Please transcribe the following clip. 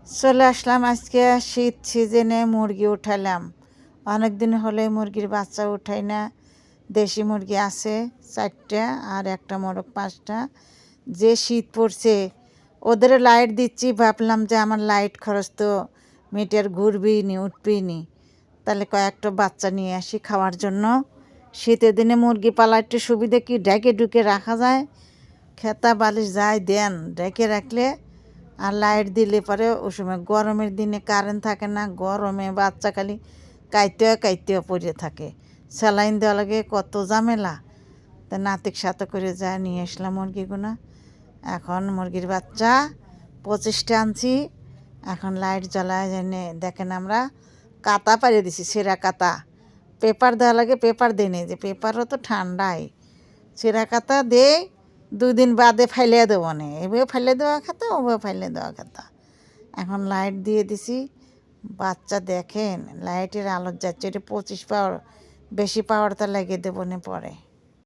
চলে আসলাম আজকে শীত সিজনে মুরগি উঠালাম। অনেক দিন হলে মুরগির বাচ্চা উঠাই না। দেশি মুরগি আছে 4টা আর একটা মোরগ 5টা। যে শীত পড়ছে ওদের লাইট দিচ্ছি, ভাবলাম যে আমার লাইট খরচ তো মিটার ঘুরবেই নি, উঠবেই নি, তাহলে কয়েকটা বাচ্চা নিয়ে আসি খাওয়ার জন্য। শীতের দিনে মুরগি পালা একটু সুবিধে কি, ডেকে ঢুকে রাখা যায়, খেতা বালিশ যাই দেন ডেকে রাখলে আর লাইট দিলে পরে ওই সময় গরমের দিনে কারেন্ট থাকে না, গরমে বাচ্চা খালি কাইতেও পড়ে থাকে, স্যালাইন দেওয়া লাগে, কত ঝামেলা। তা নাতির সাথে করে যায় নিয়ে আসলাম মুরগিগুলো। এখন মুরগির বাচ্চা 25টা আনছি। এখন লাইট জ্বালায় জেনে দেখেন আমরা কাতা পাড়িয়ে দিছি, সেরা কাতা। পেপার দেওয়া লাগে, পেপার দিই নি, যে পেপারও তো ঠান্ডাই, সেরা কাতা দেই 2 দিন বাদে ফাইলিয়ে দেবো না, এভাবে ফাইলে দেওয়া খাতা, ওভাবে ফাইলে দেওয়া খাতা। এখন লাইট দিয়ে দিছি, বাচ্চা দেখেন লাইটের আলো যাচ্ছে, এটা 25 পাওয়ার, বেশি পাওয়ারটা লাগিয়ে দেবো না পরে।